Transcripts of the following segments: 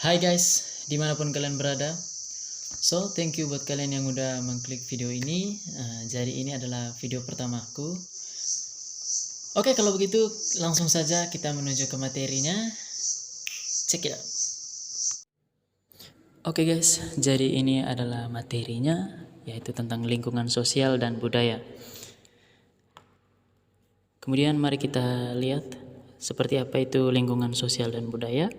Hai guys, dimanapun kalian berada. So, thank you buat kalian yang udah mengklik video ini. Jadi ini adalah video pertama aku. Oke, kalau begitu langsung saja kita menuju ke materinya. Check it out. Oke guys, jadi ini adalah materinya, yaitu tentang lingkungan sosial dan budaya. Kemudian mari kita lihat seperti apa itu lingkungan sosial dan budaya.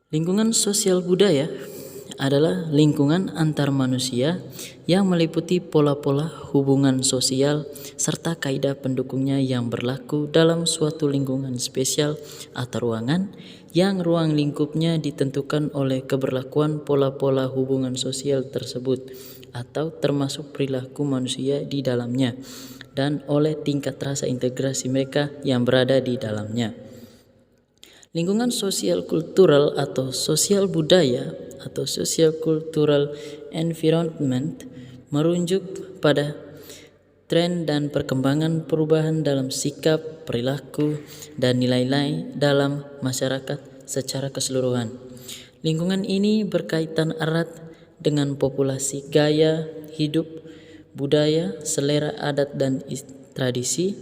Lingkungan sosial budaya adalah lingkungan antar manusia yang meliputi pola-pola hubungan sosial serta kaidah pendukungnya yang berlaku dalam suatu lingkungan spesial atau ruangan yang ruang lingkupnya ditentukan oleh keberlakuan pola-pola hubungan sosial tersebut atau termasuk perilaku manusia di dalamnya dan oleh tingkat rasa integrasi mereka yang berada di dalamnya. Lingkungan sosial kultural atau sosial budaya atau social cultural environment merujuk pada tren dan perkembangan perubahan dalam sikap, perilaku, dan nilai-nilai dalam masyarakat secara keseluruhan. Lingkungan ini berkaitan erat dengan populasi, gaya hidup, budaya, selera adat dan tradisi.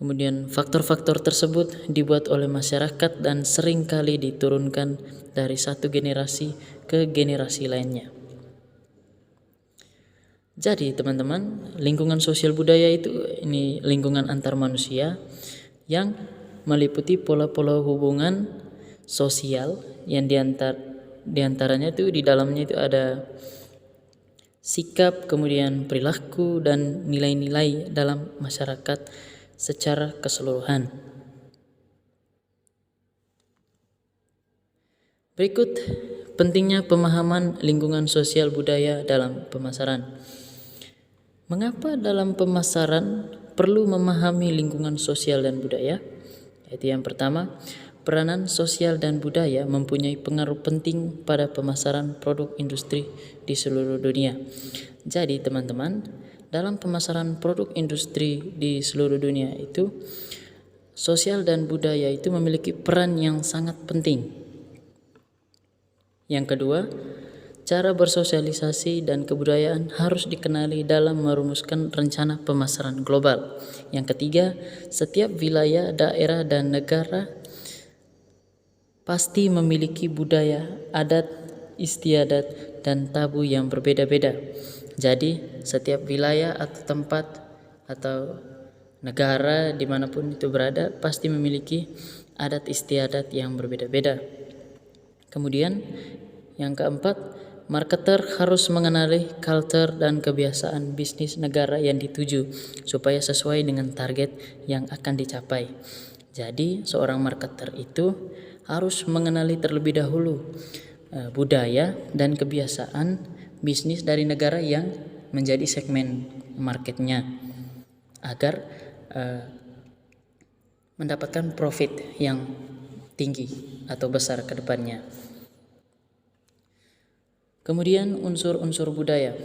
Kemudian faktor-faktor tersebut dibuat oleh masyarakat dan seringkali diturunkan dari satu generasi ke generasi lainnya. Jadi teman-teman, lingkungan sosial budaya itu ini lingkungan antar manusia yang meliputi pola-pola hubungan sosial yang diantaranya itu di dalamnya itu ada sikap, kemudian perilaku dan nilai-nilai dalam masyarakat secara keseluruhan. Berikut pentingnya pemahaman lingkungan sosial budaya dalam pemasaran. Mengapa dalam pemasaran perlu memahami lingkungan sosial dan budaya? Yaitu yang pertama, peranan sosial dan budaya mempunyai pengaruh penting pada pemasaran produk industri di seluruh dunia. Jadi teman-teman, dalam pemasaran produk industri di seluruh dunia itu, sosial dan budaya itu memiliki peran yang sangat penting. Yang kedua, cara bersosialisasi dan kebudayaan harus dikenali dalam merumuskan rencana pemasaran global. Yang ketiga, setiap wilayah, daerah, dan negara pasti memiliki budaya, adat, istiadat, dan tabu yang berbeda-beda. Jadi setiap wilayah atau tempat atau negara dimanapun itu berada pasti memiliki adat istiadat yang berbeda-beda. Kemudian yang keempat, marketer harus mengenali culture dan kebiasaan bisnis negara yang dituju supaya sesuai dengan target yang akan dicapai. Jadi seorang marketer itu harus mengenali terlebih dahulu budaya dan kebiasaan bisnis dari negara yang menjadi segmen marketnya agar mendapatkan profit yang tinggi atau besar ke depannya. Kemudian unsur-unsur budaya.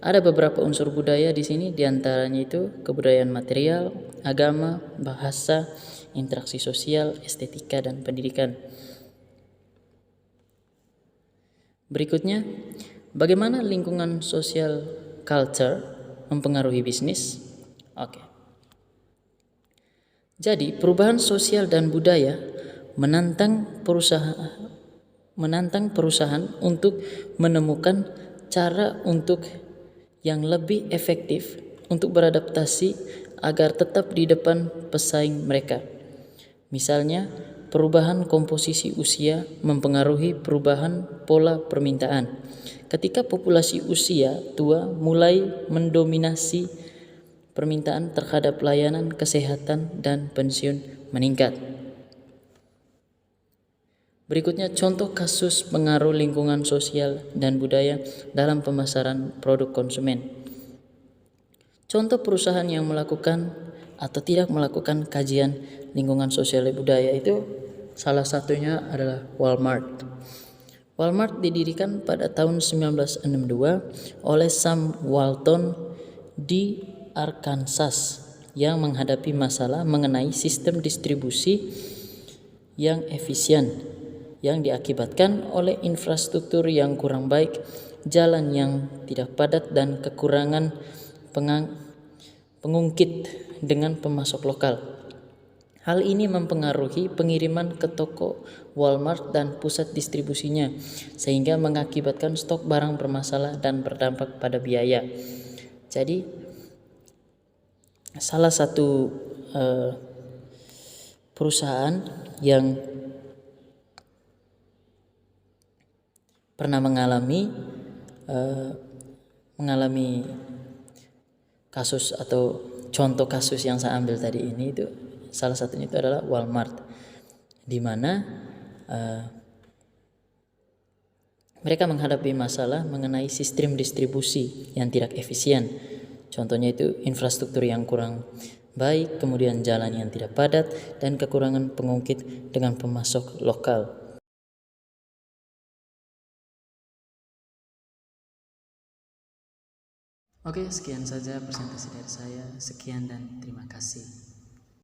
Ada beberapa unsur budaya di sini, diantaranya itu kebudayaan material, agama, bahasa, interaksi sosial, estetika, dan pendidikan. Berikutnya, bagaimana lingkungan sosial culture mempengaruhi bisnis? Oke. Jadi, perubahan sosial dan budaya menantang perusahaan untuk menemukan cara untuk yang lebih efektif untuk beradaptasi agar tetap di depan pesaing mereka. Misalnya, perubahan komposisi usia mempengaruhi perubahan pola permintaan. Ketika populasi usia tua mulai mendominasi, permintaan terhadap layanan kesehatan dan pensiun meningkat. Berikutnya contoh kasus pengaruh lingkungan sosial dan budaya dalam pemasaran produk konsumen. Contoh perusahaan yang melakukan atau tidak melakukan kajian lingkungan sosial dan budaya itu salah satunya adalah Walmart. Walmart didirikan pada tahun 1962 oleh Sam Walton di Arkansas. yang menghadapi masalah mengenai sistem distribusi yang efisien yang diakibatkan oleh infrastruktur yang kurang baik, jalan yang tidak padat, dan kekurangan pengungkit dengan pemasok lokal. Hal ini mempengaruhi pengiriman ke toko Walmart dan pusat distribusinya, sehingga mengakibatkan stok barang bermasalah dan berdampak pada biaya. Jadi, salah satu perusahaan yang pernah mengalami kasus atau contoh kasus yang saya ambil tadi ini, itu salah satunya itu adalah Walmart, di mana mereka menghadapi masalah mengenai sistem distribusi yang tidak efisien. Contohnya itu infrastruktur yang kurang baik, kemudian jalan yang tidak padat, dan kekurangan pengungkit dengan pemasok lokal. Oke, sekian saja presentasi dari saya. Sekian dan terima kasih.